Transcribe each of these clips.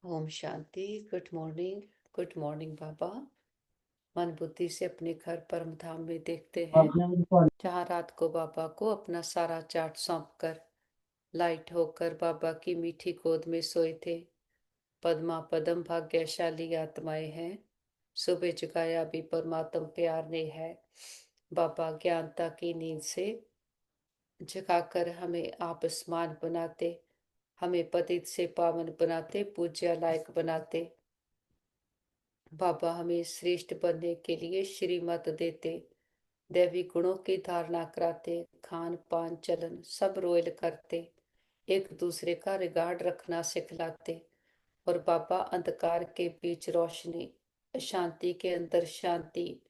Om Shanti. Good morning बाबा। मन बुद्धि से अपने घर परम धाम में देखते हैं, जहाँ रात को बाबा को अपना सारा चार्ट सौंप कर लाइट होकर बाबा की मीठी गोद में सोए थे। पद्मा पदम भाग्यशाली आत्माएं हैं, सुबह जगाया भी परमात्म प्यार ने है। बाबा ज्ञानता की नींद से जगाकर हमें आप स्मान बनाते, हमें पतित से पावन बनाते, पूज्य लायक बनाते। बाबा हमें श्रेष्ठ बनने के लिए श्रीमत देते, दैवी गुणों की धारणा कराते, खान पान चलन सब रोयल करते, एक दूसरे का रिगार्ड रखना सिखलाते। और बाबा अंधकार के बीच रोशनी, शांति के अंदर शांति,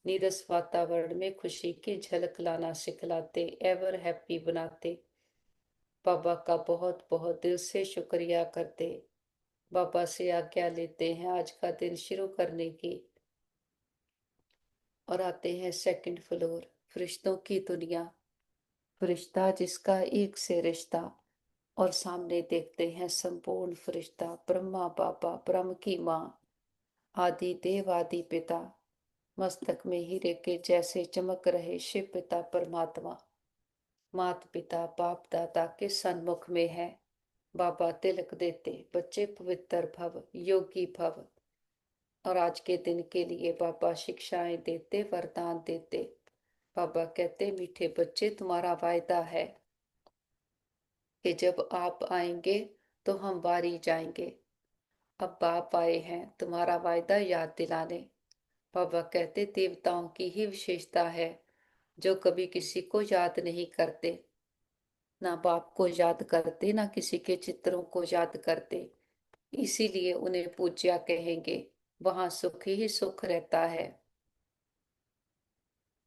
नीरस वातावरण में खुशी की झलक लाना सिखलाते, एवर हैप्पी बनाते। बाबा का बहुत बहुत दिल से शुक्रिया करते। बाबा से आज्ञा लेते हैं आज का दिन शुरू करने की, और आते हैं सेकंड फ्लोर, फरिश्तों की दुनिया। फरिश्ता जिसका एक से रिश्ता, और सामने देखते हैं संपूर्ण फरिश्ता, ब्रह्मा बाबा, ब्रह्म की माँ, आदि देव आदि पिता, मस्तक में हीरे के जैसे चमक रहे शिव पिता परमात्मा, मात पिता बाप दादा के सन्मुख में है। बाबा तिलक देते, बच्चे पवित्र भव, योगी भव। और आज के दिन के लिए बाबा शिक्षाएं देते, वरदान देते। बाबा कहते, मीठे बच्चे तुम्हारा वायदा है कि जब आप आएंगे तो हम वारी जाएंगे। अब बाप आए हैं तुम्हारा वायदा याद दिलाने। बाबा कहते, देवताओं की ही विशेषता है जो कभी किसी को याद नहीं करते, ना बाप को याद करते, ना किसी के चित्रों को याद करते। इसीलिए उन्हें पूज्या कहेंगे, वहां सुख ही सुख रहता है।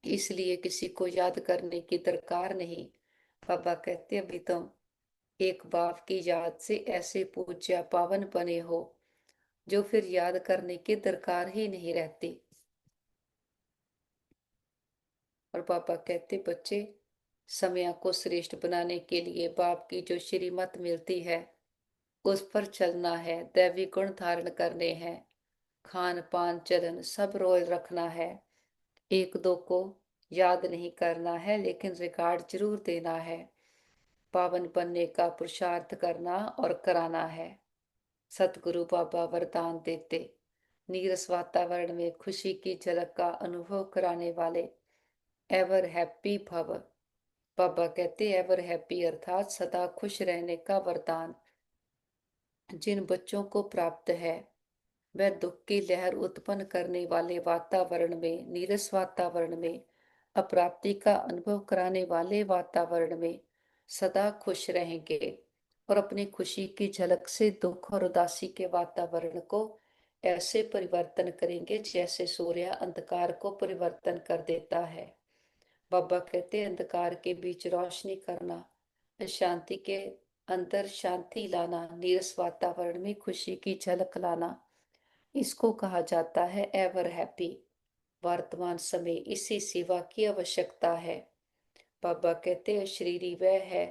इसलिए किसी को याद करने की दरकार नहीं। बाबा कहते, अभी तुम एक बाप की याद से ऐसे पूज्य पावन बने हो जो फिर याद करने की दरकार ही नहीं रहती। और बाबा कहते, बच्चे समय को श्रेष्ठ बनाने के लिए बाप की जो श्रीमत मिलती है उस पर चलना है, दैवी गुण धारण करने हैं, खान पान चलन सब रोयल रखना है, एक दो को याद नहीं करना है लेकिन रिकॉर्ड जरूर देना है, पावन बनने का पुरुषार्थ करना और कराना है। सतगुरु बाबा वरदान देते, नीरस वातावरण में खुशी की झलक का अनुभव कराने वाले, एवर हैप्पी भव। बाबा कहते, एवर हैप्पी अर्थात सदा खुश रहने का वरदान जिन बच्चों को प्राप्त है, वह दुख की लहर उत्पन्न करने वाले वातावरण में, नीरस वातावरण में, अप्राप्ति का अनुभव कराने वाले वातावरण में सदा खुश रहेंगे, और अपनी खुशी की झलक से दुख और उदासी के वातावरण को ऐसे परिवर्तन करेंगे जैसे सूर्य अंधकार को परिवर्तन कर देता है। बाबा कहते हैं, अंधकार के बीच रोशनी करना, शांति के अंदर शांति लाना, नीरस वातावरण में खुशी की झलक लाना, इसको कहा जाता है एवर हैप्पी। वर्तमान समय इसी सेवा की आवश्यकता है। बाबा कहते हैं, शरीरी वह है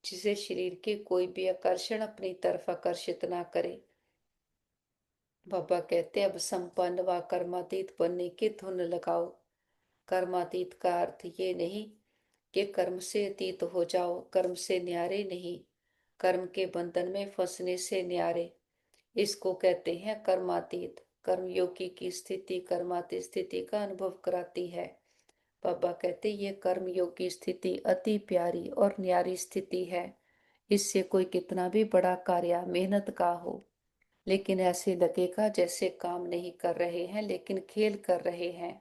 जिसे शरीर के कोई भी आकर्षण अपनी तरफ आकर्षित ना करे। बाबा कहते हैं, अब संपन्न व कर्मातीत बनने की धुन लगाओ। कर्मातीत का अर्थ ये नहीं कि कर्म से अतीत हो जाओ, कर्म से न्यारे नहीं, कर्म के बंधन में फंसने से न्यारे, इसको कहते हैं कर्मातीत। कर्मयोगी की स्थिति कर्मातीत स्थिति का अनुभव कराती है। बाबा कहते, ये कर्मयोगी स्थिति अति प्यारी और न्यारी स्थिति है। इससे कोई कितना भी बड़ा कार्य मेहनत का हो, लेकिन ऐसे लगेगा जैसे काम नहीं कर रहे हैं लेकिन खेल कर रहे हैं।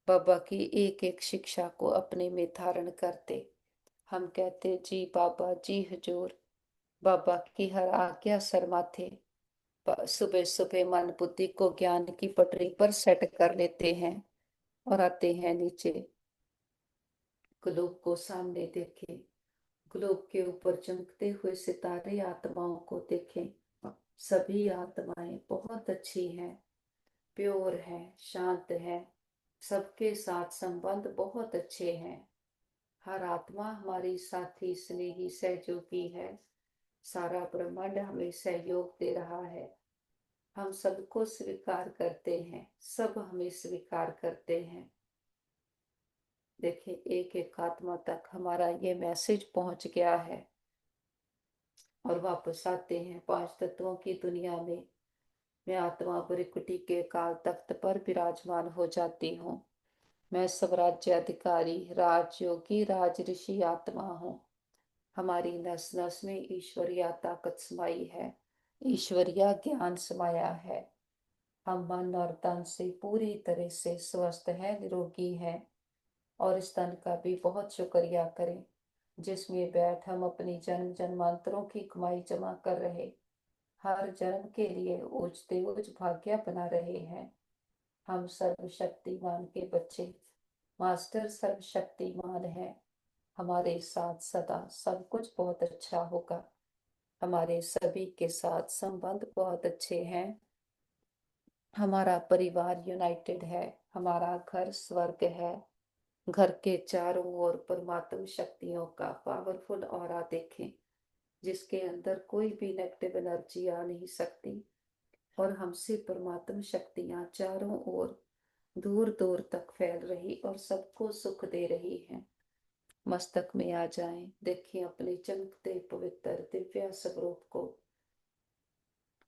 बाबा की एक एक शिक्षा को अपने में धारण करते हम कहते, जी बाबा, जी हजूर। बाबा की हर आज्ञा सर माथे। सुबह सुबह मन बुद्धि को ज्ञान की पटरी पर सेट कर लेते हैं, और आते हैं नीचे। ग्लोब को सामने देखें, ग्लोब के ऊपर चमकते हुए सितारे आत्माओं को देखें। सभी आत्माएं बहुत अच्छी हैं, प्योर हैं, शांत हैं, सबके साथ संबंध बहुत अच्छे हैं। हर आत्मा हमारी साथी, स्नेही, सहयोगी है। सारा ब्रह्मांड हमें सहयोग दे रहा है। हम सबको स्वीकार करते हैं, सब हमें स्वीकार करते हैं। देखिए, एक एक आत्मा तक हमारा ये मैसेज पहुंच गया है। और वापस आते हैं पांच तत्वों की दुनिया में। मैं आत्मा भृकुटी के काल तख्त पर विराजमान हो जाती हूँ। मैं सब राज्य अधिकारी, राजयोगी, राज ऋषि आत्मा हूँ। हमारी नस नस में ईश्वरीय ताकत समाई है, ईश्वरीय ज्ञान समाया है। हम मन और तन से पूरी तरह से स्वस्थ हैं, निरोगी हैं। और इस तन का भी बहुत शुक्रिया करें जिसमें बैठ हम अपनी जन्म जन्मांतरों की कमाई जमा कर रहे, हर जन्म के लिए ऊंचते ऊंच भाग्य बना रहे हैं। हम सर्वशक्तिमान के बच्चे, मास्टर सर्वशक्तिमान हैं। हमारे साथ सदा सब कुछ बहुत अच्छा होगा। हमारे सभी के साथ संबंध बहुत अच्छे हैं। हमारा परिवार यूनाइटेड है। हमारा घर स्वर्ग है। घर के चारों ओर परमात्म शक्तियों का पावरफुल ऑरा देखें, जिसके अंदर कोई भी नेगेटिव एनर्जी आ नहीं सकती। और हमसे परमात्म शक्तियां चारों ओर दूर दूर तक फैल रही और सबको सुख दे रही हैं। मस्तक में आ जाएं, देखें अपने चमकते पवित्र दिव्य स्वरूप को।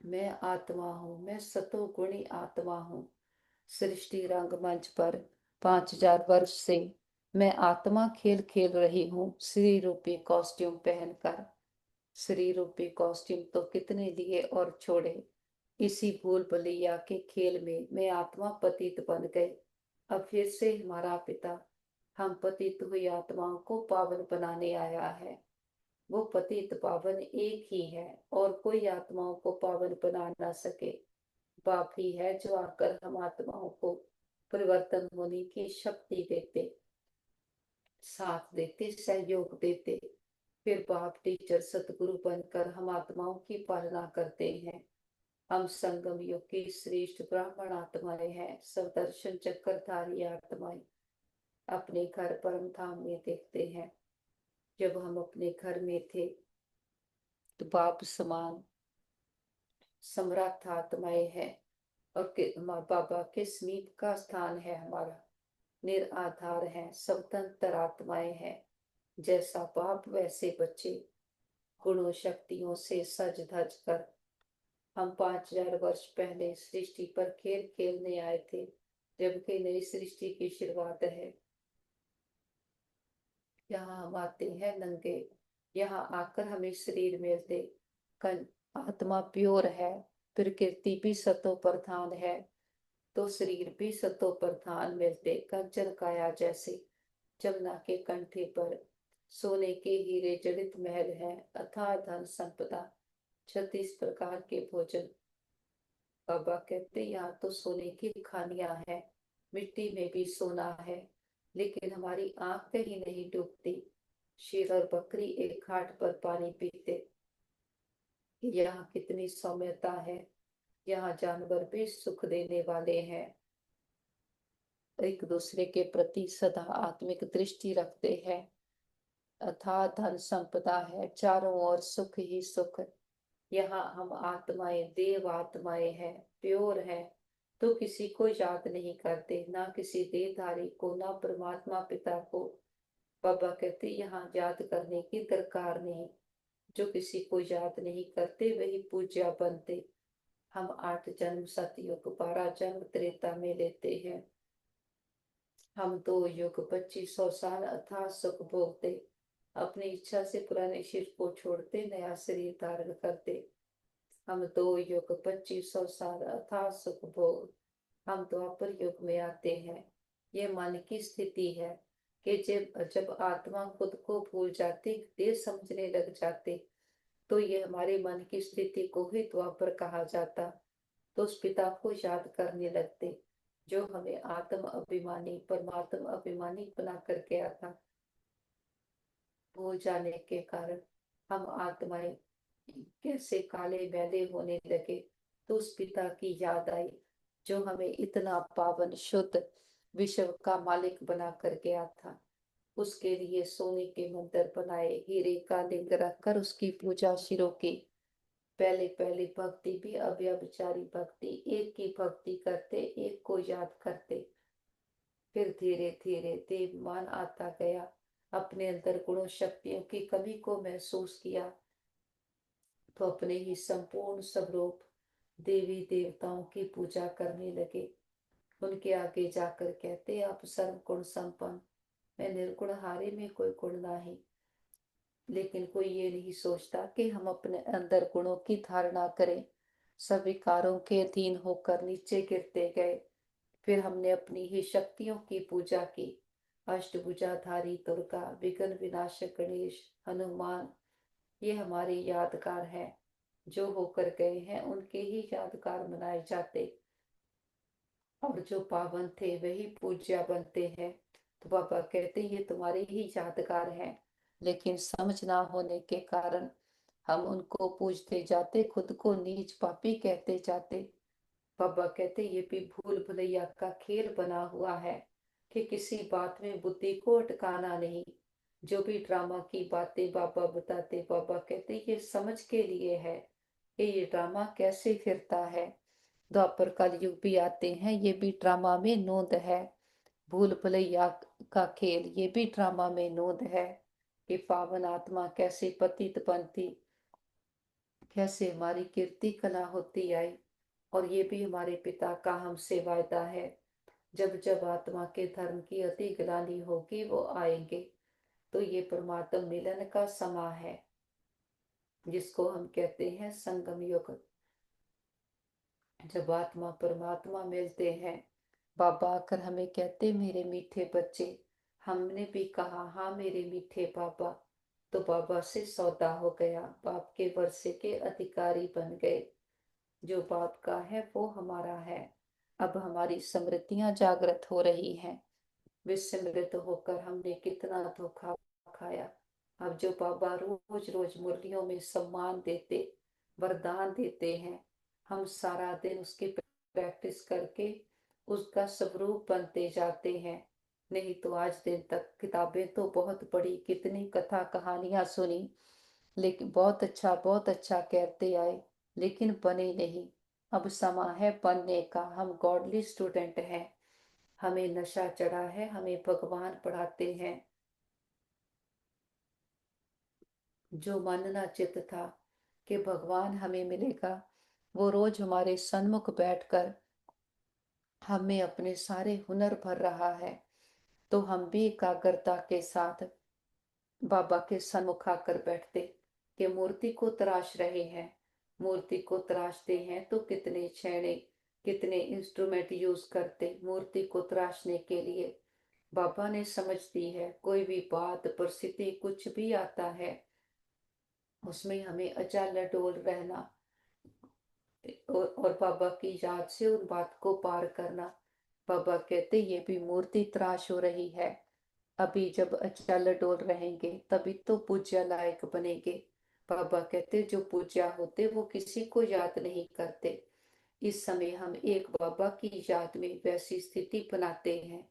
मैं आत्मा हूँ, मैं सतो गुणी आत्मा हूँ। सृष्टि रंगमंच पर 5000 वर्ष से मैं आत्मा खेल खेल रही हूँ, श्री रूपी कॉस्ट्यूम पहनकर। श्री रूपी कॉस्ट्यूम तो कितने लिए और छोड़े। इसी भूल भुलैया के खेल में मैं आत्मा पतित बन गई। अब फिर से हमारा पिता हम पतित हुई आत्माओं को पावन बनाने आया है। वो पतित पावन एक ही है और कोई आत्माओं को पावन बना ना सके। बाप ही है जो आकर हम आत्माओं को परिवर्तन होने की शक्ति देते, साथ देते, सहयोग देते। फिर बाप टीचर सतगुरु बनकर हम आत्माओं की पालना करते हैं। हम संगम युग की श्रेष्ठ ब्राह्मण आत्माएं हैं, सब दर्शन चक्रधारी आत्माएं। अपने घर परम धाम में देखते हैं, जब हम अपने घर में थे तो बाप समान सम्राट आत्माएं हैं। और माँ बाबा के समीप का स्थान है हमारा। निराधार है, स्वतंत्र आत्माएं हैं। जैसा बाप वैसे बच्चे, गुणों शक्तियों से सज धज कर। हम 5000 वर्ष पहले सृष्टि पर खेल खेलने आए थे, जबकि नई सृष्टि की शुरुआत है। यहाँ हम आते हैं नंगे, यहाँ आकर हमें शरीर मिलते। कन आत्मा प्योर है, प्रकृति भी सतो प्रधान है, तो शरीर भी सतो प्रधान मिलते। कंचन काया जैसे जमुना के कंठे पर सोने के हीरे जड़ित महल है, अथाह धन संपदा, 36 प्रकार के भोजन। बाबा कहते यहाँ तो सोने की खानियां हैं, मिट्टी में भी सोना है, लेकिन हमारी आंख कहीं नहीं डूबती। शेर और बकरी एक घाट पर पानी पीते। यहाँ कितनी सौम्यता है। यहाँ जानवर भी सुख देने वाले हैं, एक दूसरे के प्रति सदा आत्मिक दृष्टि रखते हैं। अथाह धन संपदा है, चारों ओर सुख ही सुख। यहाँ हम आत्माएं देव आत्माएं हैं, प्योर हैं, तो किसी को याद नहीं करते, ना किसी देहधारी को, ना परमात्मा पिता को। बाबा कहते यहाँ याद करने की दरकार नहीं। जो किसी को याद नहीं करते वही पूज्य बनते। हम 8 जन्म सतयुग, 12 जन्म त्रेता में लेते हैं। हम 2 युग 2500 साल अथाह सुख भोगते, अपनी इच्छा से पुराने शरीर को छोड़ते, नया शरीर धारण करते। हम 2 युग 2500 साल अथाह सुख भोग, हम द्वापर युग में आते हैं। ये मन की स्थिति है कि जब जब आत्मा खुद को भूल जाती, देह समझने लग जाते, तो ये हमारे मन की स्थिति को ही द्वापर कहा जाता। तो उस पिता को याद करने लगते जो हमें आत्म अभिमानी परमात्म अभिमानी बना कर गया था। भूल जाने के कारण हम आत्माएं कैसे काले मैले होने लगे, तो उस पिता की याद आई जो हमें इतना पावन शुद्ध विश्व का मालिक बना कर गया था। उसके लिए सोने के मंदिर बनाए, हीरे का लिंग रखकर उसकी पूजा शुरू की। पहले पहले भक्ति भी अव्यभिचारी भक्ति, एक की भक्ति करते, एक को याद करते। फिर धीरे धीरे देवमान आता गया, अपने अंदर गुणों शक्तियों की कमी को महसूस किया, तो अपने ही संपूर्ण स्वरूप देवी देवताओं की पूजा करने लगे। उनके आगे जाकर कहते, आप सर्व गुण संपन्न, मैं निर्गुण हारे में कोई गुण नहीं। लेकिन कोई ये नहीं सोचता कि हम अपने अंदर गुणों की धारणा करें। सब विकारों के अधीन होकर नीचे गिरते गए। फिर हमने अपनी ही शक्तियों की पूजा की। अष्टभुजाधारी दुर्गा, विघ्न विनाशक गणेश, हनुमान, ये हमारे यादगार हैं। जो होकर गए हैं उनके ही यादगार मनाए जाते, और जो पावन थे वही पूज्य बनते हैं। तो बाबा कहते ये तुम्हारे ही यादगार हैं, लेकिन समझ ना होने के कारण हम उनको पूजते जाते, खुद को नीच पापी कहते जाते। बाबा कहते ये भी भूल भुलैया का खेल बना हुआ है कि किसी बात में बुद्धि को अटकाना नहीं। जो भी ड्रामा की बातें बाबा बताते, बाबा कहते ये समझ के लिए है कि ये ड्रामा कैसे फिरता है। द्वापर कलयुग भी आते हैं, ये भी ड्रामा में नोंद है। भूल भुलैया का खेल, ये भी ड्रामा में नोंद है कि पावन आत्मा कैसे पतित बनती, कैसे हमारी कीर्ति कला होती आई। और ये भी हमारे पिता का हमसे वायदा है, जब जब आत्मा के धर्म की अति ग्लानि होगी वो आएंगे। तो ये परमात्मा मिलन का समय है, जिसको हम कहते हैं संगम युग, जब आत्मा परमात्मा मिलते हैं। बाबा आकर हमें कहते, मेरे मीठे बच्चे। हमने भी कहा, हाँ मेरे मीठे बाबा। तो बाबा से सौदा हो गया, बाप के वर्षे के अधिकारी बन गए। जो बाप का है वो हमारा है। अब हमारी स्मृतियां जागृत हो रही हैं। विस्मृत होकर हमने कितना धोखा खाया। अब जो बाबा रोज रोज मुरलियों में सम्मान देते, वरदान देते हैं, हम सारा दिन उसकी प्रैक्टिस करके उसका स्वरूप बनते जाते हैं। नहीं तो आज दिन तक किताबें तो बहुत पढ़ी, कितनी कथा कहानियां सुनी, लेकिन बहुत अच्छा कहते आए, लेकिन बने नहीं। अब समय है बनने का। हम गॉडली स्टूडेंट हैं, हमें नशा चढ़ा है, हमें भगवान पढ़ाते हैं। जो मानना चित था कि भगवान हमें मिलेगा, वो रोज हमारे सन्मुख बैठकर हमें अपने सारे हुनर भर रहा है। तो हम भी एकाग्रता के साथ बाबा के सन्मुख आकर बैठते कि मूर्ति को तराश रहे हैं। मूर्ति को तराशते हैं तो कितने छेड़े, कितने इंस्ट्रूमेंट यूज करते मूर्ति को तराशने के लिए। बाबा ने समझ दी है, कोई भी बात परिस्थिति कुछ भी आता है, उसमें हमें अचाल डोल रहना, और बाबा की याद से उन बात को पार करना। बाबा कहते ये भी मूर्ति तराश हो रही है। अभी जब अचल डोल रहेंगे तभी तो पूज्य लायक बनेंगे। बाबा कहते जो पूज्य होते वो किसी को याद नहीं करते। इस समय हम एक बाबा की याद में वैसी स्थिति बनाते हैं।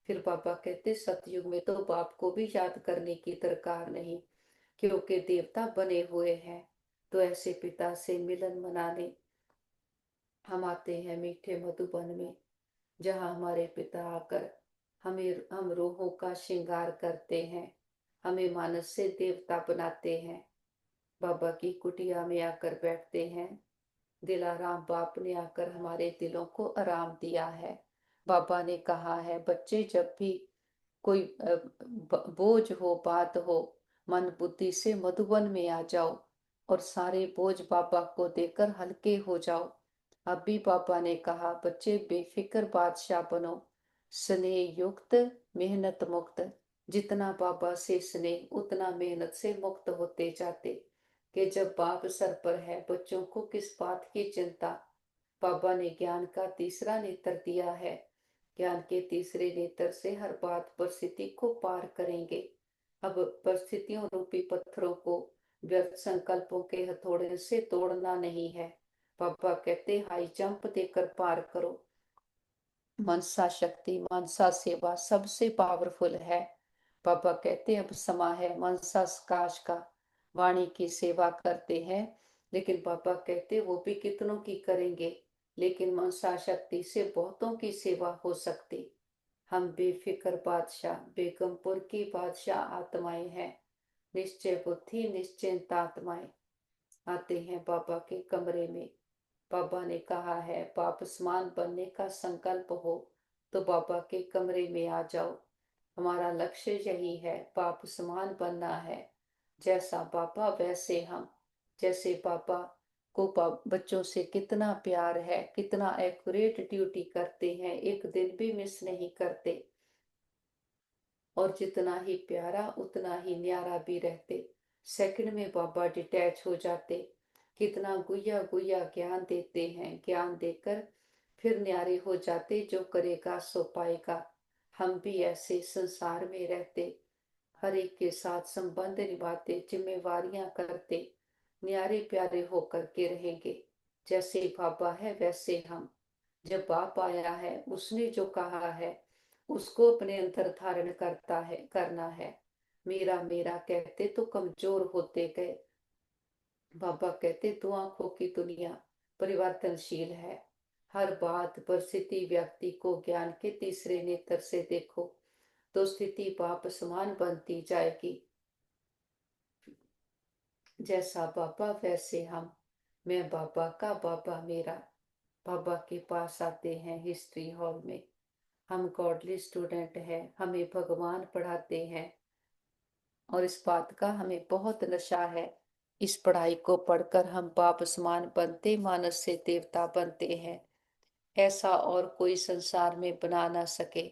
फिर बाबा कहते सतयुग में तो बाप को भी याद करने की दरकार नहीं, क्योंकि देवता बने हुए हैं। तो ऐसे पिता से मिलन मनाने हम आते हैं मीठे मधुबन में, जहाँ हमारे पिता आकर हम रूहों का श्रृंगार करते हैं, हमें मानस से देवता बनाते हैं। बाबा की कुटिया में आकर बैठते हैं। दिलाराम बाप ने आकर हमारे दिलों को आराम दिया है। बाबा ने कहा है, बच्चे जब भी कोई बोझ हो, बात हो, मन बुद्धि से मधुबन में आ जाओ और सारे बोझ बाबा को देकर हल्के हो जाओ। अब भी बाबा ने कहा, बच्चे बेफिक्र बादशाह बनो, स्नेह युक्त, मेहनत मुक्त। जितना बाबा से स्नेह उतना मेहनत से मुक्त होते जाते। कि जब बाप सर पर है बच्चों को किस बात की चिंता। बाबा ने ज्ञान का तीसरा नेत्र दिया है। ज्ञान के तीसरे नेत्र से हर बात परिस्थिति को पार करेंगे। अब परिस्थितियों रूपी पत्थरों को व्यर्थ संकल्पों के हथौड़े से तोड़ना नहीं है। पापा कहते हाई जंप देकर पार करो। मनसा शक्ति, मनसा सेवा सबसे पावरफुल है। पापा कहते अब समा है मनसा काश का, वाणी की सेवा करते हैं। लेकिन पापा कहते वो भी कितनों की करेंगे, लेकिन मनसा शक्ति से बहुतों की सेवा हो सकती। हम बेफिक्र बादशाह बेगमपुर की बादशाह आत्माएं हैं, निश्चय बुद्धि निश्चिंत आत्माएं। आते हैं बाबा के कमरे में। बाबा ने कहा है बाप समान बनने का संकल्प हो तो बाबा के कमरे में आ जाओ। हमारा लक्ष्य यही है, बाप समान बनना है। जैसा पापा वैसे हम। जैसे पापा को बच्चों से कितना प्यार है, कितना एक्यूरेट ड्यूटी करते हैं, एक दिन भी मिस नहीं करते। और जितना ही प्यारा उतना ही न्यारा भी रहते। सेकंड में बाबा डिटैच हो जाते। कितना गुया गुया ज्ञान देते हैं, ज्ञान देकर फिर न्यारे हो जाते। जो करेगा सो पाएगा। हम भी ऐसे संसार में रहते, हर एक के साथ संबंध निभाते, जिम्मेवारियां करते, न्यारे प्यारे होकर के रहेंगे। जैसे बाबा है वैसे हम। जब बाप आया है उसने जो कहा है उसको अपने अंतर धारण करना है। मेरा मेरा कहते तो कमजोर होते गए। बाबा कहते दो आंखों की दुनिया परिवर्तनशील है। हर बात परिस्थिति व्यक्ति को ज्ञान के तीसरे नेत्र से देखो तो स्थिति बाप समान बनती जाएगी। जैसा बाबा वैसे हम। मैं बाबा का, बाबा मेरा। बाबा के पास आते हैं हिस्ट्री हॉल में। हम गॉडली स्टूडेंट हैं, हमें भगवान पढ़ाते हैं और इस बात का हमें बहुत नशा है। इस पढ़ाई को पढ़कर हम बाप समान बनते, मानस से देवता बनते हैं। ऐसा और कोई संसार में बना ना सके।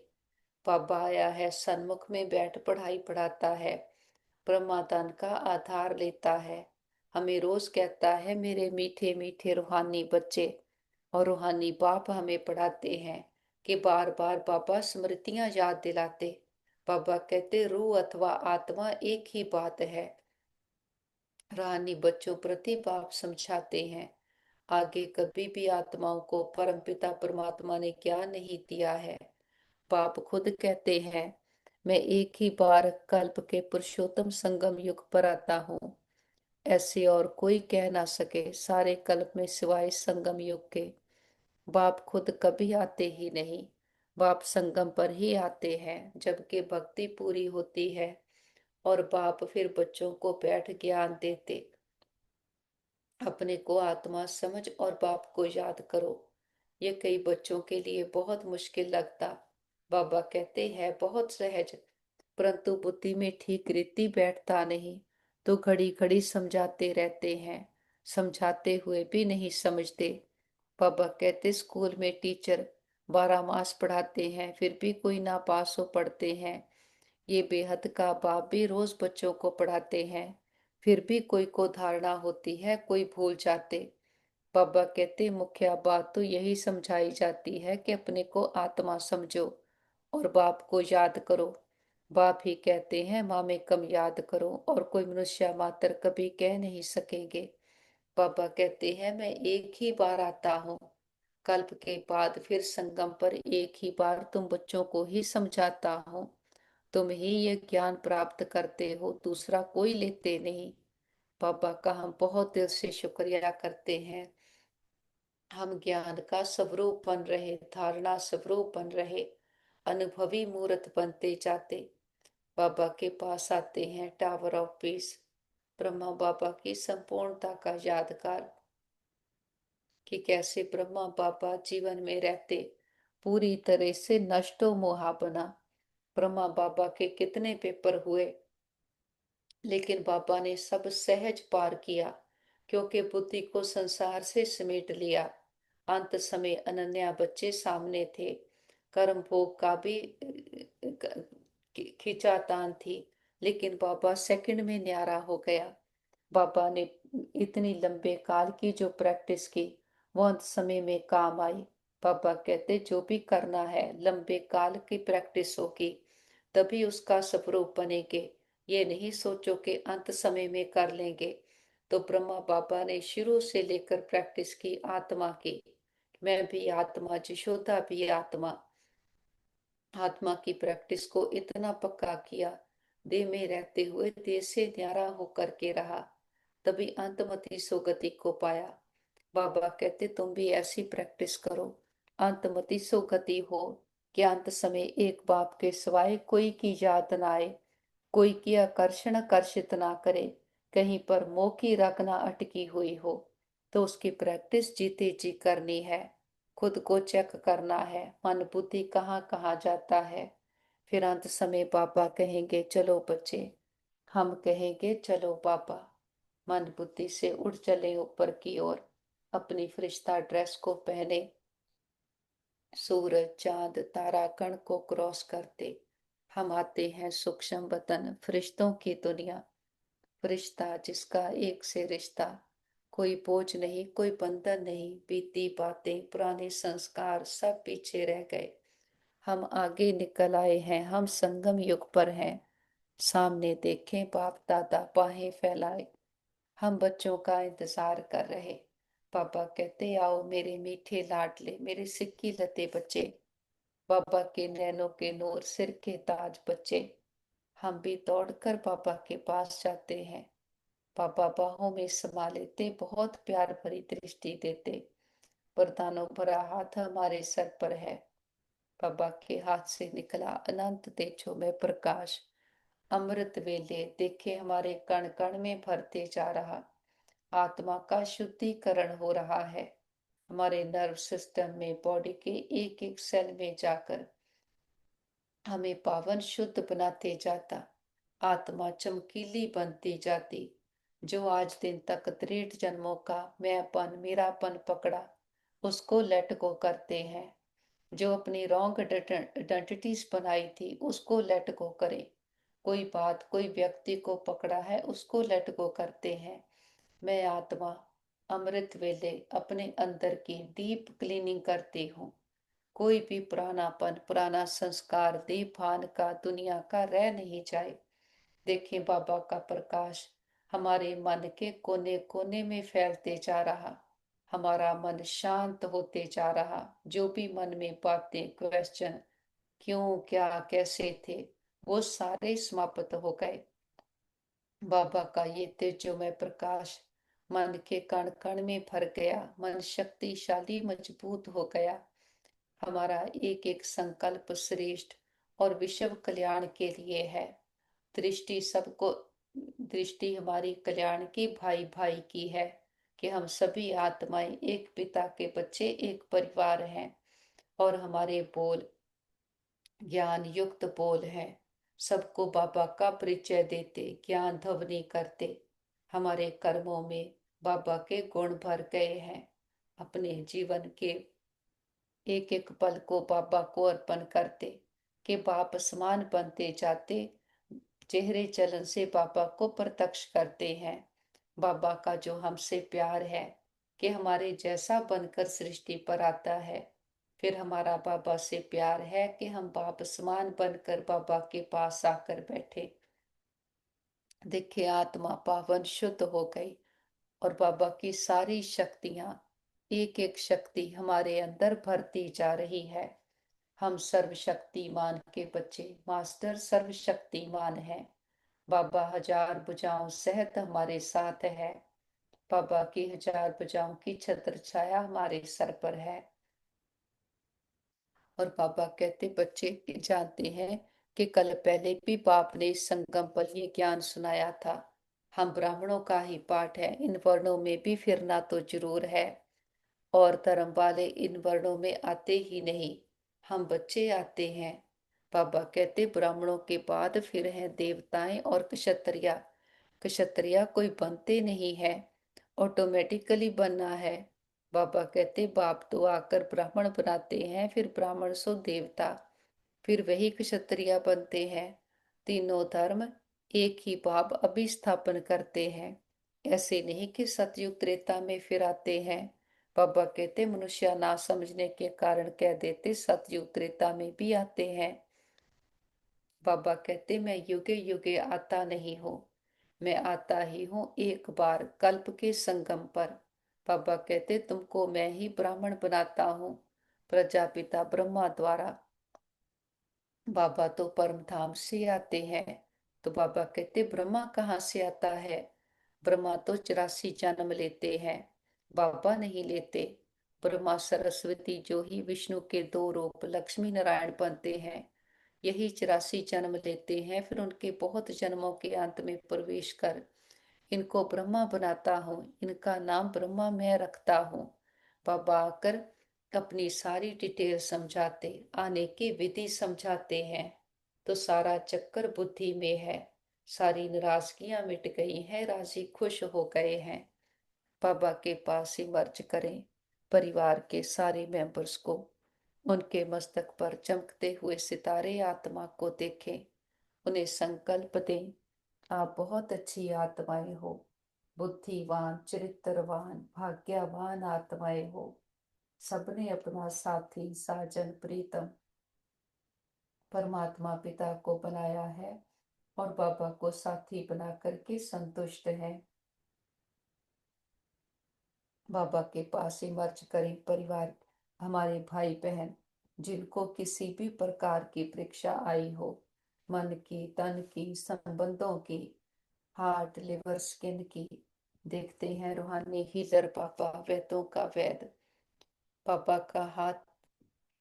बाबा आया है सन्मुख में बैठ पढ़ाई पढ़ाता है, ब्रह्मादान का आधार लेता है। हमें रोज कहता है मेरे मीठे मीठे रूहानी बच्चे। और रूहानी बाप हमें पढ़ाते हैं कि बार बार बाबा स्मृतियां याद दिलाते। बाबा कहते रूह अथवा आत्मा एक ही बात है। रूहानी बच्चों प्रति बाप समझाते हैं आगे कभी भी आत्माओं को परमपिता परमात्मा ने ज्ञान नहीं दिया है। बाप खुद कहते हैं मैं एक ही बार कल्प के पुरुषोत्तम संगम युग पर आता हूँ। ऐसे और कोई कह ना सके सारे कल्प में सिवाय संगम युग के। बाप खुद कभी आते ही नहीं। बाप संगम पर ही आते हैं जबकि भक्ति पूरी होती है। और बाप फिर बच्चों को बैठ ज्ञान देते। अपने को आत्मा समझ और बाप को याद करो। ये कई बच्चों के लिए बहुत मुश्किल लगता। बाबा कहते हैं बहुत सहज, परंतु बुद्धि में ठीक रीति बैठता नहीं तो घड़ी घड़ी समझाते रहते हैं, समझाते हुए भी नहीं समझते। बाबा कहते स्कूल में टीचर 12 मास पढ़ाते हैं फिर भी कोई ना पास हो पढ़ते हैं। ये बेहद का बाप भी रोज बच्चों को पढ़ाते हैं फिर भी कोई को धारणा होती है, कोई भूल जाते। बाबा कहते मुख्य बात तो यही समझाई जाती है कि अपने को आत्मा समझो और बाप को याद करो। बाप ही कहते हैं माँ में कम याद करो और कोई मनुष्य मात्र कभी कह नहीं सकेंगे। बाबा कहते हैं मैं एक ही बार आता हूँ, कल्प के बाद फिर संगम पर एक ही बार तुम बच्चों को ही समझाता हूँ। तुम ही ये ज्ञान प्राप्त करते हो, दूसरा कोई लेते नहीं। बाबा का हम बहुत दिल से शुक्रिया करते हैं। हम ज्ञान का स्वरूप बन रहे, धारणा स्वरूप बन रहे, अनुभवी मूर्त बनते जाते। बाबा के पास आते हैं टावर ऑफ पीस, ब्रह्मा बाबा की संपूर्णता का यादगार कि कैसे ब्रह्मा बाबा जीवन में रहते पूरी तरह से नष्टो मोहा बना। ब्रह्मा बाबा के कितने पेपर हुए लेकिन बाबा ने सब सहज पार किया क्योंकि बुद्धि को संसार से समेट लिया। अंत समय अनन्या बच्चे सामने थे। कर्म भोग का भी खींचातान थी, लेकिन बाबा सेकंड में न्यारा हो गया। बाबा ने इतनी लंबे काल की जो प्रैक्टिस की वो अंत समय में काम आई। बाबा कहते जो भी करना है लंबे काल की प्रैक्टिस होगी तभी उसका स्वरूप बनेंगे। ये नहीं सोचो कि अंत समय में कर लेंगे। तो ब्रह्मा बाबा ने शुरू से लेकर प्रैक्टिस की आत्मा की। मैं भी आत्मा, यशोदा भी आत्मा। आत्मा की प्रैक्टिस को इतना पक्का किया देह में रहते हुए देह से न्यारा होकर के रहा, तभी अंतमति सुगति को पाया। बाबा कहते तुम भी ऐसी प्रैक्टिस करो, अंतमति सुगति हो, कि अंत समय एक बाप के सिवाय कोई की याद ना आए, कोई की आकर्षण आकर्षित ना करे, कहीं पर मोह की रग ना अटकी हुई हो। तो उसकी प्रैक्टिस जीते जी करनी है, खुद को चेक करना है, मन बुद्धि कहाँ कहाँ जाता है। फिर अंत समय बाबा कहेंगे चलो बच्चे, हम कहेंगे चलो बाबा। मन बुद्धि से उड़ चले ऊपर की ओर, अपनी फरिश्ता ड्रेस को पहने, सूरज चांद तारा कण को क्रॉस करते हम आते हैं सूक्ष्म वतन फरिश्तों की दुनिया। फरिश्ता जिसका एक से रिश्ता, कोई बोझ नहीं कोई बंधन नहीं, बीती बातें पुराने संस्कार सब पीछे रह गए, हम आगे निकल आए हैं, हम संगम युग पर हैं। सामने देखें बाप दादा बाहें फैलाए, हम बच्चों का इंतजार कर रहे। पापा कहते आओ मेरे मीठे लाडले, मेरे सिक्की लते बच्चे, बाबा के नैनों के नूर सिर के ताज बच्चे। हम भी दौड़कर पापा के पास जाते हैं, पापा बाहों में समा लेते, बहुत प्यार भरी दृष्टि देते, वरदानों भरा हाथ हमारे सर पर है। बाबा के हाथ से निकला अनंत तेजों में प्रकाश, अमृत वेले देखे हमारे कण कण में भरते जा रहा, आत्मा का शुद्धिकरण हो रहा है, हमारे नर्व सिस्टम में बॉडी के एक एक सेल में जाकर हमें पावन शुद्ध बनाते जाता, आत्मा चमकीली बनती जाती। जो आज दिन तक 63 जन्मों का मैंपन मेरापन पकड़ा, उसको लेट गो करते हैं। जो अपनी रॉन्ग आइडेंटिटीज बनाई थी उसको लेट गो करें। कोई बात कोई व्यक्ति को पकड़ा है उसको लेट गो करते हैं। मैं आत्मा अमृत वेले अपने अंदर की डीप क्लीनिंग करती हूँ। कोई भी पुरानापन पुराना संस्कार दीपान का दुनिया का रह नहीं जाए। देखें बाबा का प्रकाश हमारे मन के कोने कोने में फैलते जा रहा, हमारा मन शांत होते जा रहा। जो भी मन में बातें क्वेश्चन क्यों क्या कैसे थे, वो सारे समाप्त हो गए। बाबा का ये तेजोमय प्रकाश मन के कण कण में भर गया, मन शक्तिशाली मजबूत हो गया। हमारा एक एक संकल्प श्रेष्ठ और विश्व कल्याण के लिए है। दृष्टि सबको, दृष्टि हमारी कल्याण की भाई भाई की है, कि हम सभी आत्माएं एक पिता के बच्चे एक परिवार हैं। और हमारे बोल ज्ञान युक्त बोल है, सबको बाबा का परिचय देते, ज्ञान ध्वनि करते। हमारे कर्मों में बाबा के गुण भर गए हैं। अपने जीवन के एक एक पल को बाबा को अर्पण करते, कि बाप समान बनते जाते, चेहरे चलन से बाबा को प्रत्यक्ष करते हैं। बाबा का जो हमसे प्यार है, कि हमारे जैसा बनकर सृष्टि पर आता है। फिर हमारा बाबा से प्यार है कि हम बाप समान बनकर बाबा के पास आकर बैठे। देखे आत्मा पावन शुद्ध हो गई, और बाबा की सारी शक्तियां एक एक शक्ति हमारे अंदर भरती जा रही है। हम सर्वशक्तिमान के बच्चे, मास्टर सर्वशक्तिमान है। बाबा हजार भुजाओं सहित हमारे साथ है। बाबा की हजार भुजाओं की छत्र छाया हमारे सर पर है। और बाबा कहते बच्चे जानते हैं कि कल पहले भी बाप ने इस संगम पर ये ज्ञान सुनाया था। हम ब्राह्मणों का ही पाठ है, इन वर्णों में भी फिरना तो जरूर है। और धर्म वाले इन वर्णों में आते ही नहीं, हम बच्चे आते हैं। बाबा कहते ब्राह्मणों के बाद फिर हैं देवताएं और क्षत्रिया। क्षत्रिया कोई बनते नहीं है, ऑटोमेटिकली बनना है। बाबा कहते बाप तो आकर ब्राह्मण बनाते हैं, फिर ब्राह्मण सो देवता, फिर वही क्षत्रिया बनते हैं। तीनों धर्म एक ही बाप अभिस्थापन करते हैं। ऐसे नहीं कि सतयुग त्रेता में फिर आते हैं। बाबा कहते मनुष्य ना समझने के कारण कह देते सतयुग त्रेता में भी आते हैं। बाबा कहते मैं युगे युगे आता नहीं हूँ, मैं आता ही हूँ एक बार कल्प के संगम पर। बाबा कहते तुमको मैं ही ब्राह्मण बनाता हूँ, प्रजापिता ब्रह्मा द्वारा। बाबा तो परम धाम से आते हैं, तो बाबा कहते ब्रह्मा कहाँ से आता है? ब्रह्मा तो 84 जन्म लेते हैं, बाबा नहीं लेते। ब्रह्मा सरस्वती जो ही विष्णु के दो रूप लक्ष्मी नारायण बनते हैं, यही 84 जन्म लेते हैं। फिर उनके बहुत जन्मों के अंत में प्रवेश कर इनको ब्रह्मा बनाता हूँ, इनका नाम ब्रह्मा मैं रखता हूँ। बाबा आकर अपनी सारी डिटेल समझाते, आने की विधि समझाते हैं। तो सारा चक्कर बुद्धि में है, सारी नाराजगियां मिट गई हैं, राजी खुश हो गए हैं। बाबा के पास ही मर्ज करें परिवार के सारे मेंबर्स को, उनके मस्तक पर चमकते हुए सितारे आत्मा को देखें, उन्हें संकल्प दें, आप बहुत अच्छी आत्माएं हो, बुद्धिवान चरित्रवान भाग्यवान आत्माएं हो। सबने अपना साथी साजन प्रीतम परमात्मा पिता को बनाया है और बाबा को साथी बना करके संतुष्ट है। बाबा के पास ही मर्ज करें परिवार, हमारे भाई बहन जिनको किसी भी प्रकार की परीक्षा आई हो, मन की तन की संबंधों की, हार्ट लिवर स्किन की, देखते हैं रूहानी हीलर पापा वैद्यों का वैद। पापा का हाथ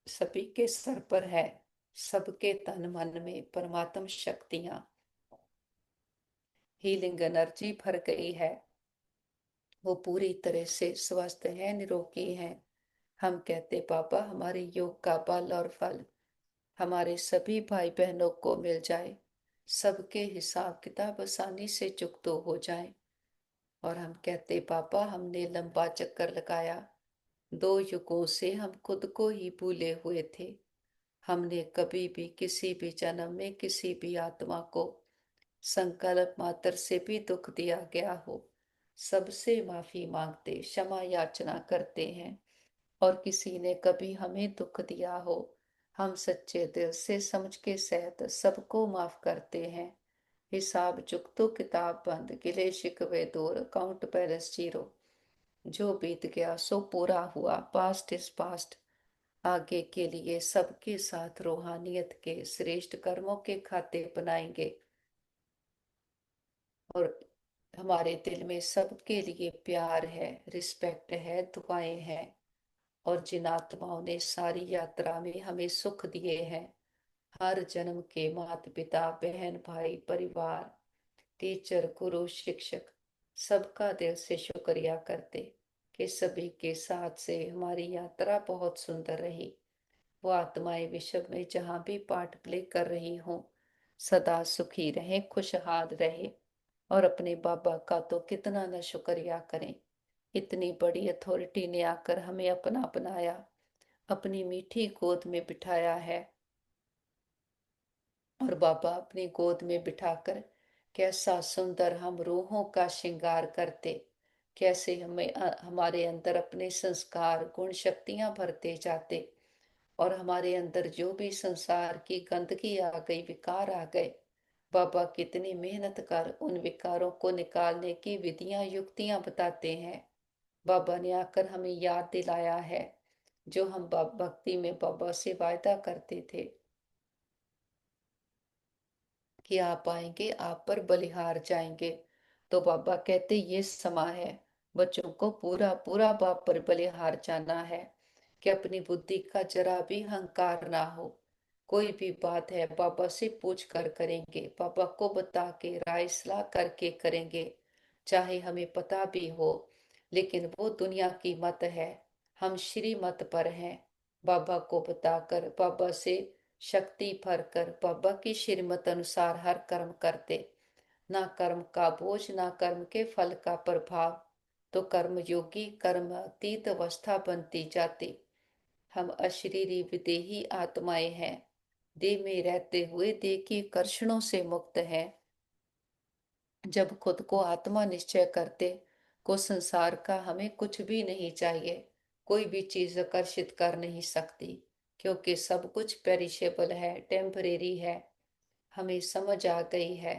सभी के सर पर है, सबके तन मन में परमात्म शक्तियां हीलिंग एनर्जी भर गई है, वो पूरी तरह से स्वस्थ है, निरोगी है। हम कहते पापा हमारे योग का बल और फल हमारे सभी भाई बहनों को मिल जाए, सबके हिसाब किताब आसानी से चुकतो हो जाए। और हम कहते पापा हमने लंबा चक्कर लगाया, 2 युगों से हम खुद को ही भूले हुए थे। हमने कभी भी किसी भी जन्म में किसी भी आत्मा को संकल्प मात्र से भी दुख दिया गया हो, सबसे माफी मांगते क्षमा याचना करते हैं। और किसी ने कभी हमें दुख दिया हो, हम सच्चे दिल से समझ के सहित सबको माफ करते हैं। हिसाब चुकतो किताब बंद, गिले शिकवे दूर, अकाउंट बैलेंस जीरो। जो बीत गया सो पूरा हुआ, पास्ट इज पास्ट। आगे के लिए सबके साथ रूहानियत के श्रेष्ठ कर्मों के खाते बनाएंगे और हमारे दिल में सबके लिए प्यार है, रिस्पेक्ट है, दुआएं हैं। और जिन आत्माओं ने सारी यात्रा में हमें सुख दिए हैं, हर जन्म के माता पिता बहन भाई परिवार टीचर गुरु शिक्षक, सबका दिल से शुक्रिया करते कि सभी के साथ से हमारी यात्रा बहुत सुंदर रही। वो आत्माएं विश्व में जहाँ भी पार्ट प्ले कर रही हों, सदा सुखी रहे, खुशहाल रहे। और अपने बाबा का तो कितना न शुक्रिया करें, इतनी बड़ी अथॉरिटी ने आकर हमें अपना बनाया, अपनी मीठी गोद में बिठाया है। और बाबा अपनी गोद में बिठाकर कैसा सुंदर हम रूहों का श्रृंगार करते, कैसे हमें हमारे अंदर अपने संस्कार गुण शक्तियां भरते जाते। और हमारे अंदर जो भी संसार की गंदगी आ गई, विकार आ गए, बाबा कितनी मेहनत कर उन विकारों को निकालने की विधियां युक्तियां बताते हैं। बाबा ने आकर हमें याद दिलाया है, जो हम भक्ति में बाबा से वायदा करते थे कि आप आएंगे, आप पर बलिहार जाएंगे। तो बाबा कहते ये समा है बच्चों को पूरा पूरा बाप पर बलिहार जाना है, कि अपनी बुद्धि का जरा भी अहंकार ना हो। कोई भी बात है बाबा से पूछ कर करेंगे, बाबा को बता के राय सलाह करके करेंगे, चाहे हमें पता भी हो। लेकिन वो दुनिया की मत है, हम श्री मत पर हैं। बाबा को बताकर बाबा से शक्ति भर कर बाबा की श्रीमत अनुसार हर कर्म करते, ना कर्म का बोझ ना कर्म के फल का प्रभाव। तो कर्म योगी कर्म अतीत अवस्था बनती जाती। हम अशरीरी विदेही आत्माएं हैं, देह में रहते हुए देह की कर्षणों से मुक्त हैं। जब खुद को आत्मा निश्चय करते को संसार का हमें कुछ भी नहीं चाहिए, कोई भी चीज आकर्षित कर नहीं सकती, क्योंकि सब कुछ पेरिशेबल है, टेम्परेरी है। हमें समझ आ गई है।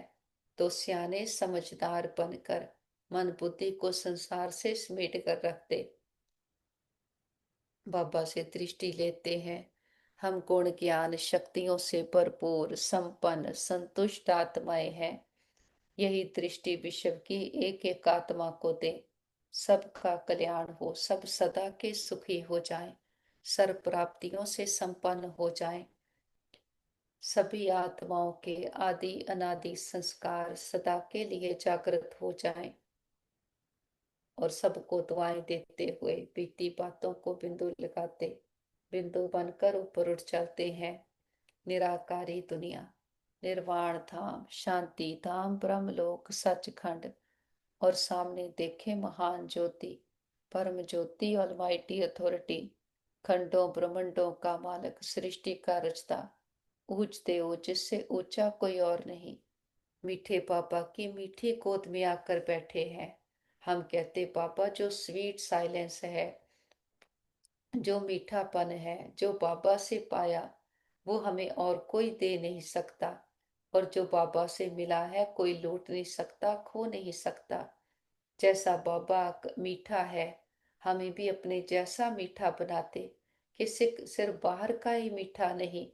तो सियाने समझदार बनकर मन बुद्धि को संसार से समेट कर रखते, बाबा से दृष्टि लेते हैं, हम गुण ज्ञान शक्तियों से भरपूर संपन्न संतुष्ट आत्माएं हैं। यही दृष्टि विश्व की एक एक आत्मा को दे। सबका कल्याण हो, सब सदा के सुखी हो जाएं, सर्व प्राप्तियों से संपन्न हो जाएं। सभी आत्माओं के आदि अनादि संस्कार सदा के लिए जागृत हो जाएं और सबको दुआएं देते हुए बीती बातों को बिंदु लगाते बिंदु बनकर ऊपर उठ चलते हैं। निराकारी दुनिया, निर्वाण धाम, शांति धाम, ब्रह्मलोक, सचखंड और सामने देखे महान ज्योति, परम ज्योति, ऑलमाइटी अथॉरिटी, खंडों ब्रह्मंडों का मालिक, सृष्टि का रचता, ऊंचते ऊंच जिससे ऊंचा कोई और नहीं। मीठे पापा की मीठी गोद में आकर बैठे हैं। हम कहते पापा जो स्वीट साइलेंस है, जो मीठापन है, जो बाबा से पाया वो हमें और कोई दे नहीं सकता, और जो बाबा से मिला है कोई लूट नहीं सकता, खो नहीं सकता। जैसा बाबा मीठा है, हमें भी अपने जैसा मीठा बनाते, कि सिर्फ बाहर का ही मीठा नहीं,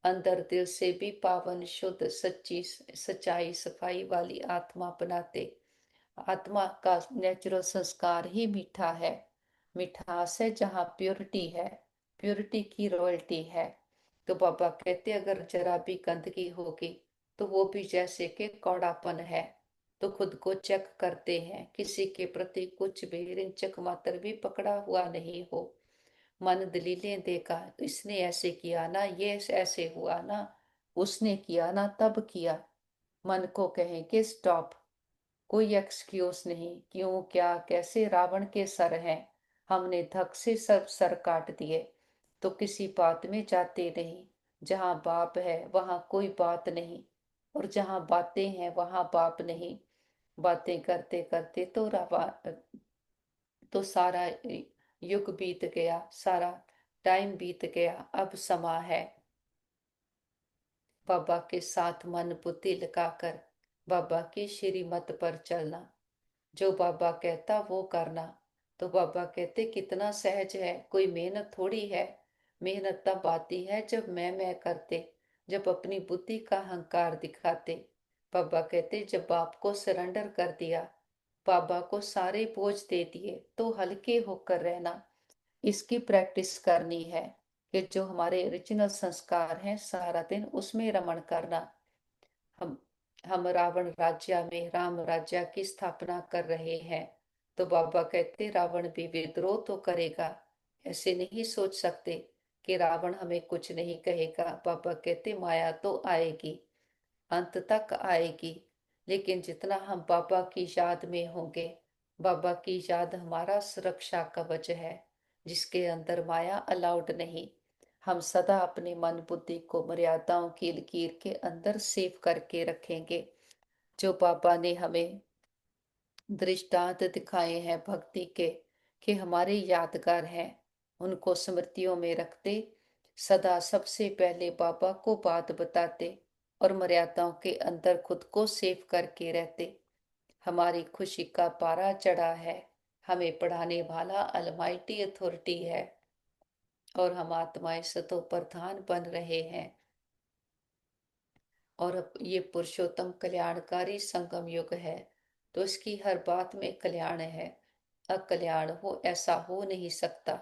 अंदर दिल से भी पावन शुद्ध सच्ची सच्चाई सफाई वाली आत्मा बनाते। आत्मा का नेचुरल संस्कार ही मीठा है। मिठास है जहाँ प्योरिटी है, प्योरिटी की रॉयल्टी है। तो बाबा कहते अगर जरा भी गंदगी होगी तो वो भी जैसे कि कौड़ापन है। तो खुद को चेक करते हैं, किसी के प्रति कुछ भी रिंचक मात्र भी पकड़ा हुआ नहीं हो। मन दलीलें देगा, इसने ऐसे किया ना, ये ऐसे हुआ ना, उसने किया ना तब किया। मन को कहेंगे स्टॉप, कोई एक्सक्यूज नहीं, क्यों क्या कैसे रावण के सर हैं, हमने धक से सब सर काट दिए। तो किसी बात में जाते नहीं, जहां बाप है वहां कोई बात नहीं, और जहां बातें हैं वहां बाप नहीं। बातें करते करते तो तो सारा युग बीत गया, सारा टाइम बीत गया, अब समा है बाबा के साथ मन बुद्धि लगाकर बाबा की श्रीमत पर चलना। जो बाबा कहता वो करना। तो बाबा कहते कितना सहज है, कोई मेहनत थोड़ी है। मेहनत तब आती है जब मैं करते, जब अपनी बुद्धि का अहंकार दिखाते। बाबा कहते जब बाप को सरेंडर कर दिया, बाबा को सारे बोझ दे दिए, तो हल्के होकर रहना। इसकी प्रैक्टिस करनी है कि जो हमारे ओरिजिनल संस्कार हैं सारा दिन उसमें रमण करना। हम हम रावण राज्य में राम राज्य की स्थापना कर रहे हैं। तो बाबा कहते रावण भी विद्रोह तो करेगा, ऐसे नहीं सोच सकते कि रावण हमें कुछ नहीं कहेगा। बाबा कहते माया तो आएगी, अंत तक आएगी, लेकिन जितना हम बाबा की याद में होंगे, बाबा की याद हमारा सुरक्षा कवच है, जिसके अंदर माया अलाउड नहीं। हम सदा अपने मन बुद्धि को मर्यादाओं की लकीर के अंदर सेव करके रखेंगे। जो बाबा ने हमें दृष्टांत दिखाए हैं भक्ति के, कि हमारे यादगार हैं, उनको स्मृतियों में रखते, सदा सबसे पहले बाबा को बात बताते और मर्यादाओं के अंदर खुद को सेव करके रहते। हमारी खुशी का पारा चढ़ा है, हमें पढ़ाने वाला अलमाइटी अथॉरिटी है, और हम आत्माएं सतो प्रधान बन रहे हैं। और अब ये पुरुषोत्तम कल्याणकारी संगम युग है, तो इसकी हर बात में कल्याण है। अकल्याण हो ऐसा हो नहीं सकता।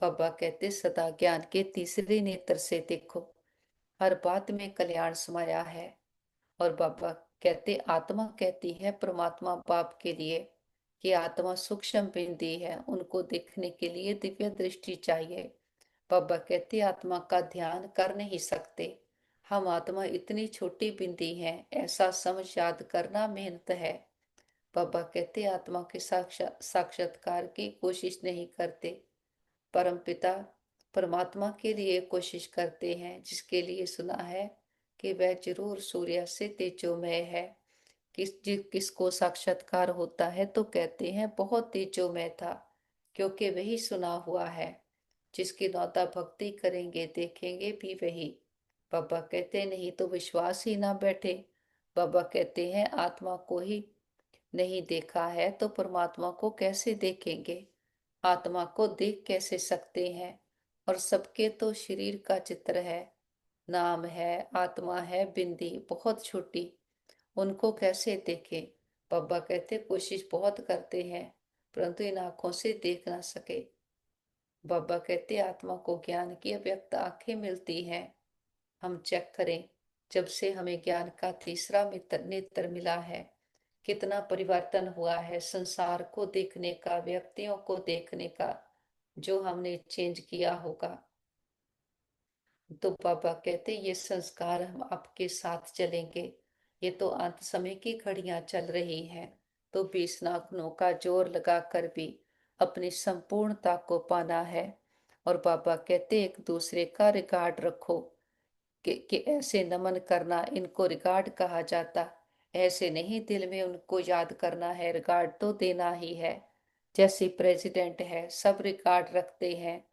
बाबा कहते सदा ज्ञान के तीसरे नेत्र से देखो, हर बात में कल्याण समाया है। और बाबा कहते आत्मा कहती है परमात्मा बाप के लिए कि आत्मा सूक्ष्म बिंदी है, उनको देखने के लिए दिव्य दृष्टि चाहिए। बाबा कहते आत्मा का ध्यान कर नहीं सकते, हम आत्मा इतनी छोटी बिंदी हैं, ऐसा समझ याद करना मेहनत है। बाबा कहते आत्मा के साक्षात्कार की कोशिश नहीं करते, परम पिता परमात्मा के लिए कोशिश करते हैं, जिसके लिए सुना है कि वह जरूर सूर्य से तेजोमय है। किसको साक्षात्कार होता है तो कहते हैं बहुत तेजोमय था, क्योंकि वही सुना हुआ है। जिसकी नौता भक्ति करेंगे देखेंगे भी वही। बाबा कहते नहीं तो विश्वास ही ना बैठे। बाबा कहते हैं आत्मा को ही नहीं देखा है तो परमात्मा को कैसे देखेंगे, आत्मा को देख कैसे सकते हैं। और सबके तो शरीर का चित्र है, नाम है, आत्मा है, बिंदी बहुत छोटी, उनको कैसे देखें। बाबा कहते कोशिश बहुत करते हैं परंतु इन आंखों से देख ना सके। बाबा कहते आत्मा को ज्ञान की अव्यक्त आंखें मिलती हैं। हम चेक करें, जब से हमें ज्ञान का तीसरा मित्र नेत्र मिला है, कितना परिवर्तन हुआ है संसार को देखने का, व्यक्तियों को देखने का, जो हमने चेंज किया होगा। तो बाबा कहते ये संस्कार हम आपके साथ चलेंगे। ये तो अंत समय की घड़ियां चल रही हैं, तो 20 नाखूनों का जोर लगाकर भी अपनी संपूर्णता को पाना है। और बाबा कहते एक दूसरे का रिकॉर्ड रखो कि ऐसे नमन करना, इनको रिकॉर्ड कहा जाता। ऐसे नहीं दिल में उनको याद करना है, रिकॉर्ड तो देना ही है। जैसे प्रेसिडेंट है, सब रिकॉर्ड रखते हैं,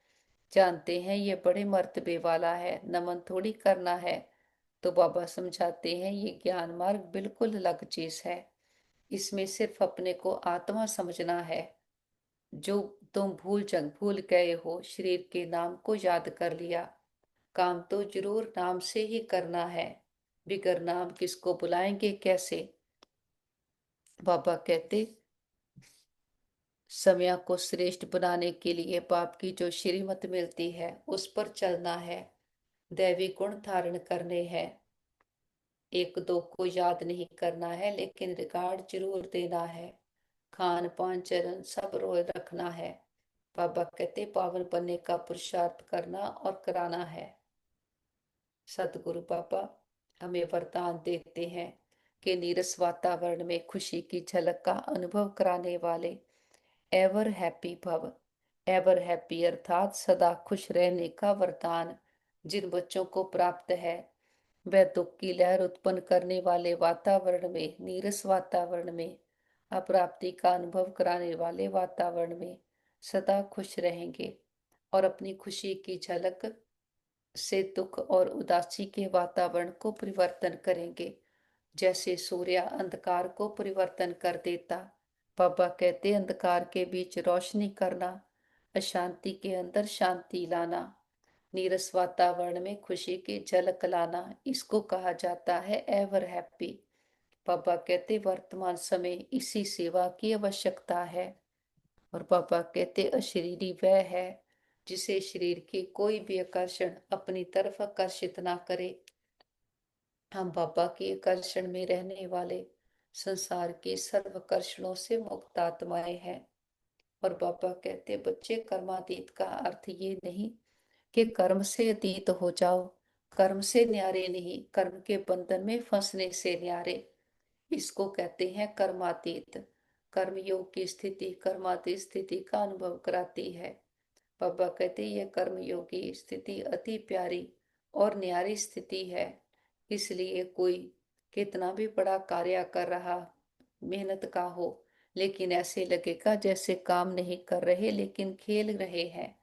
जानते हैं ये बड़े मर्तबे वाला है, नमन थोड़ी करना है। तो बाबा समझाते हैं ये ज्ञान मार्ग बिल्कुल अलग चीज है। इसमें सिर्फ अपने को आत्मा समझना है। जो तुम भूल गए हो, शरीर के नाम को याद कर लिया, काम तो जरूर नाम से ही करना है, बिगर नाम किसको बुलाएंगे कैसे। बाबा कहते समय को श्रेष्ठ बनाने के लिए बाप की जो श्रीमत मिलती है उस पर चलना है, दैवी गुण धारण करने हैं। एक दो को याद नहीं करना है लेकिन रिकॉर्ड जरूर देना है। खान पान चरण सब रोज रखना है। बाबा कहते पावन बनने का पुरुषार्थ करना और कराना है। सतगुरु बाबा हमें वरदान देते हैं कि नीरस वातावरण में खुशी की झलक का अनुभव कराने वाले एवर हैप्पी भव। एवर हैप्पी अर्थात सदा खुश रहने का वरदान जिन बच्चों को प्राप्त है, वह दुख की लहर उत्पन्न करने वाले वातावरण में, नीरस वातावरण में, अप्राप्ति का अनुभव कराने वाले वातावरण में सदा खुश रहेंगे और अपनी खुशी की झलक से दुख और उदासी के वातावरण को परिवर्तन करेंगे। जैसे सूर्य अंधकार को परिवर्तन कर देता, बाबा कहते अंधकार के बीच रोशनी करना, अशांति के अंदर शांति लाना, नीरस वातावरण में खुशी की झलक लाना, इसको कहा जाता है एवर हैप्पी। बाबा कहते वर्तमान समय इसी सेवा की आवश्यकता है। और पापा कहते अशरीरी वह है जिसे शरीर की कोई भी आकर्षण अपनी तरफ आकर्षित ना करे। हम बाबा के आकर्षण में रहने वाले संसार के सर्व आकर्षणों से मुक्त आत्माएं हैं। और बाबा कहते बच्चे कर्मातीत का अर्थ ये नहीं कि कर्म से अतीत हो जाओ, कर्म से न्यारे नहीं, कर्म के बंधन में फंसने से न्यारे, इसको कहते हैं कर्मातीत। कर्मयोग की स्थिति कर्मातीत स्थिति का अनुभव कराती है। बाबा कहते ये कर्मयोगी स्थिति अति प्यारी और न्यारी स्थिति है। इसलिए कोई कितना भी बड़ा कार्य कर रहा, मेहनत का हो, लेकिन ऐसे लगेगा जैसे काम नहीं कर रहे लेकिन खेल रहे हैं।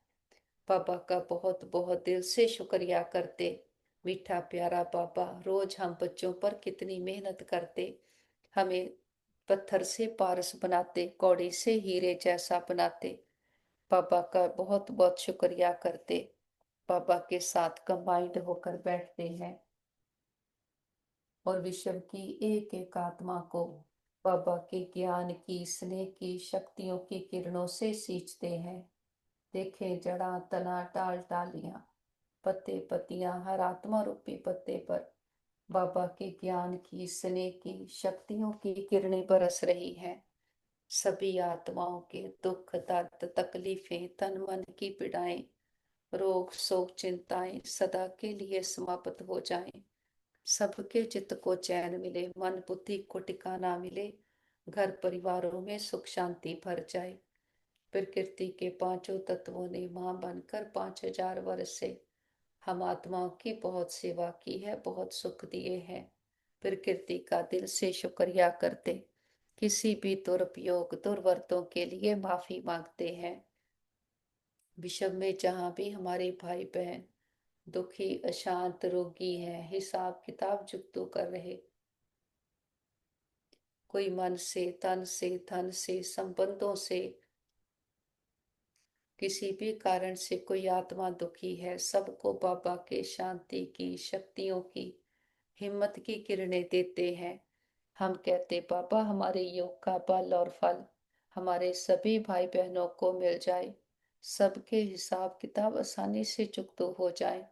बाबा का बहुत बहुत दिल से शुक्रिया करते। मीठा प्यारा बाबा, रोज हम बच्चों पर कितनी मेहनत करते, हमें पत्थर से पारस बनाते, कौड़ी से हीरे जैसा बनाते। पापा का बहुत बहुत शुक्रिया करते। पापा के साथ कंबाइंड होकर बैठते हैं और विश्व की एक एक आत्मा को बाबा के ज्ञान की, स्नेह की, शक्तियों की किरणों से सींचते हैं। देखें जड़ा तना टाल टालियां, पत्ते पत्तियां, हर आत्मा रूपी पत्ते पर बाबा के ज्ञान की, स्नेह की, शक्तियों की किरणें बरस रही हैं। सभी आत्माओं के दुख दर्द तकलीफें, तन मन की पीड़ाएं, रोग शोक चिंताएं सदा के लिए समाप्त हो जाएं। सबके चित्त को चैन मिले, मन बुद्धि को ठिकाना मिले, घर परिवारों में सुख शांति भर जाए। प्रकृति के पांचों तत्वों ने मां बनकर 5000 वर्ष से हम आत्माओं की बहुत सेवा की है, बहुत सुख दिए हैं। प्रकृति का दिल से शुक्रिया करते, किसी भी दुरुपयोग दुर्वर्तों के लिए माफी मांगते हैं। विश्व में जहां भी हमारे भाई बहन दुखी अशांत रोगी हैं, हिसाब किताब जुगतू कर रहे, कोई मन से, तन से, धन से, संबंधों से किसी भी कारण से कोई आत्मा दुखी है, सबको बाबा के शांति की, शक्तियों की, हिम्मत की किरणें देते हैं। हम कहते बाबा हमारे योग का बल और फल हमारे सभी भाई बहनों को मिल जाए, सबके हिसाब किताब आसानी से चुकता हो जाए,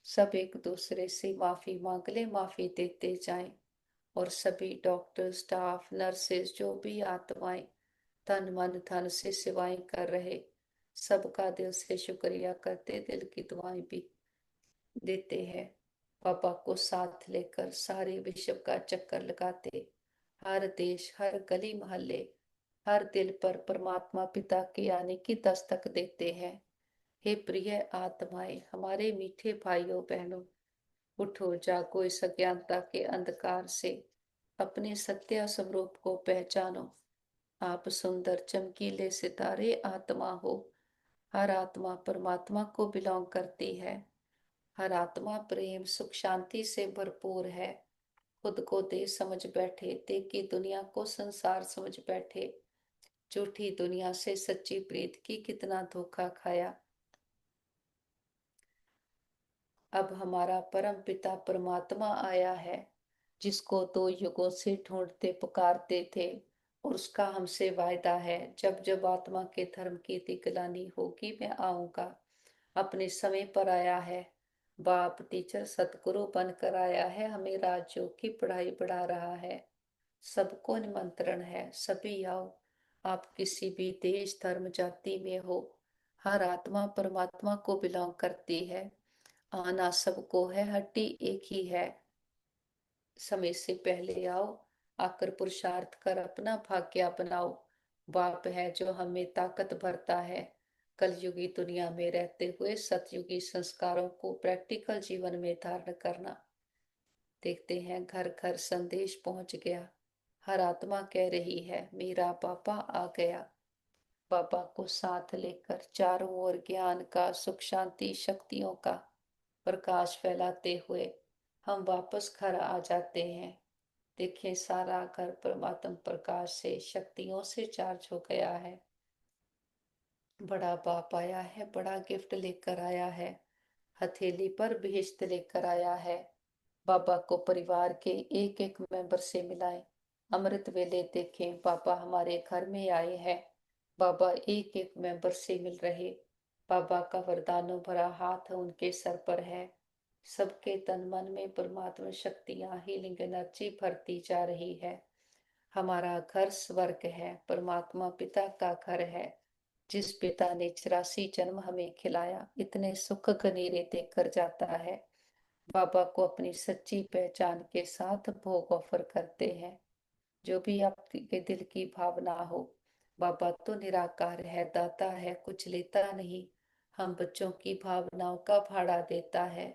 सब एक दूसरे से माफी मांग ले, माफी देते जाएं। और सभी डॉक्टर, स्टाफ, नर्सेस, जो भी आत्माएं तन मन धन से सेवाएं कर रहे, सबका दिल से शुक्रिया करते, दिल की दुआएं भी देते हैं। पापा को साथ लेकर सारे विश्व का चक्कर लगाते, हर देश, हर गली मोहल्ले, हर दिल पर परमात्मा पिता के आने की दस्तक देते हैं। हे प्रिय आत्माएं, हमारे मीठे भाइयों बहनों, उठो, जागो, इस अज्ञानता के अंधकार से अपने सत्य स्वरूप को पहचानो। आप सुंदर चमकीले सितारे आत्मा हो। हर आत्मा परमात्मा को बिलोंग करती है। हर आत्मा प्रेम, सुख, शांति से भरपूर है। खुद को दे समझ बैठे, दे की दुनिया को संसार समझ बैठे। झूठी दुनिया से सच्ची प्रीत की कितना धोखा खाया। अब हमारा परम पिता परमात्मा आया है, जिसको 2 युगों से ढूंढते पुकारते थे, और उसका हमसे वायदा है, जब जब आत्मा के धर्म की दिगलानी होगी मैं आऊंगा। अपने समय पर आया है। बाप, टीचर, सतगुरु बनकर आया है, हमें राजयोग की पढ़ाई बढ़ा रहा है। सबको निमंत्रण है, सभी आओ। आप किसी भी देश, धर्म, जाति में हो, हर आत्मा परमात्मा को बिलोंग करती है। आना सबको है, हड्डी एक ही है। समय से पहले आओ, आकर पुरुषार्थ कर अपना भाग्य बनाओ। बाप है जो हमें ताकत भरता है, कलयुगी दुनिया में रहते हुए सतयुगी संस्कारों को प्रैक्टिकल जीवन में धारण करना। देखते हैं घर घर संदेश पहुंच गया। हर आत्मा कह रही है मेरा पापा आ गया। पापा को साथ लेकर चारों ओर ज्ञान का, सुख, शांति, शक्तियों का प्रकाश फैलाते हुए हम वापस घर आ जाते हैं। देखिए सारा घर परमात्म प्रकाश से, शक्तियों से चार्ज हो गया है। बड़ा बाप आया है, बड़ा गिफ्ट लेकर आया है, हथेली पर बेहेश्त लेकर आया है। बाबा को परिवार के एक एक मेंबर से मिलाएं। अमृत वेले देखें बाबा हमारे घर में आए हैं। बाबा एक एक मेंबर से मिल रहे। बाबा का वरदानों भरा हाथ उनके सर पर है। सबके तन मन में परमात्मा शक्तियां, हीलिंग एनर्जी भरती जा रही है। हमारा घर स्वर्ग है, परमात्मा पिता का घर है, जिस पिता ने 84 जन्म हमें खिलाया, इतने सुख गनीरे देकर जाता है। बाबा को अपनी सच्ची पहचान के साथ भोग ऑफर करते हैं। जो भी आपके दिल की भावना हो, बाबा तो निराकार है, दाता है, कुछ लेता नहीं। हम बच्चों की भावनाओं का भाड़ा देता है।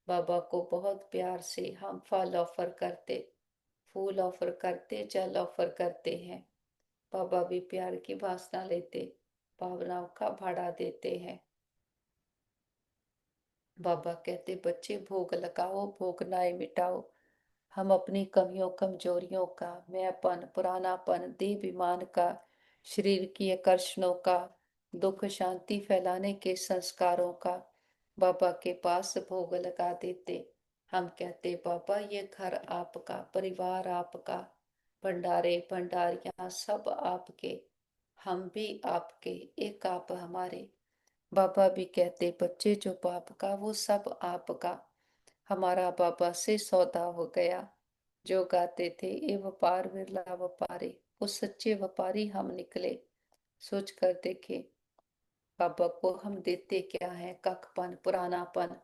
बाबा को बहुत प्यार से हम फल ऑफर करते, फूल ऑफर करते, जल ऑफर करते हैं। बाबा भी प्यार की वासना लेते, भावनाओं का भाड़ा देते हैं। बाबा कहते बच्चे भोग लगाओ, भोग नाए मिटाओ। हम अपनी कमियों, कमजोरियों का, मैंपन, पुरानापन, देहाभिमान का, शरीर की आकर्षणों का, दुख शांति फैलाने के संस्कारों का बाबा के पास भोग लगा देते। हम कहते बाबा ये घर आपका, परिवार आपका, भंडारे भंडारियां सब आपके, हम भी आपके, एक आप हमारे। बाबा भी कहते बच्चे जो बाप का वो सब आपका। हमारा बाबा से सौदा हो गया। जो गाते थे ए व्यापार विरला व्यापारी, वो सच्चे व्यापारी हम निकले। सोच कर देखे बाबा को हम देते क्या है, कखपन, पुरानापन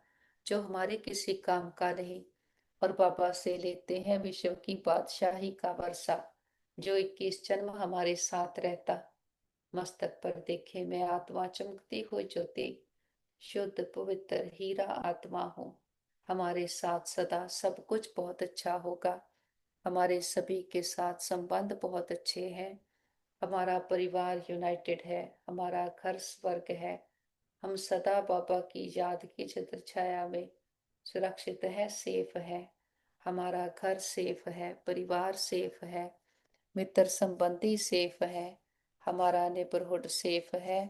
जो हमारे किसी काम का नहीं, और बाबा से लेते हैं विश्व की बादशाही का वर्षा, जो 21 जन्म हमारे साथ रहता। मस्तक पर देखे मैं आत्मा चमकती हुई ज्योति, शुद्ध पवित्र हीरा आत्मा हूँ। हमारे साथ सदा सब कुछ बहुत अच्छा होगा। हमारे सभी के साथ संबंध बहुत अच्छे हैं। हमारा परिवार यूनाइटेड है, हमारा घर स्वर्ग है। हम सदा बाबा की याद की छत्र छाया में सुरक्षित है, सेफ है। हमारा घर सेफ है, परिवार सेफ है, मित्र संबंधी सेफ है, हमारा नेबरहुड सेफ है,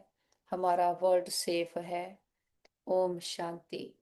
हमारा वर्ल्ड सेफ है। ओम शांति।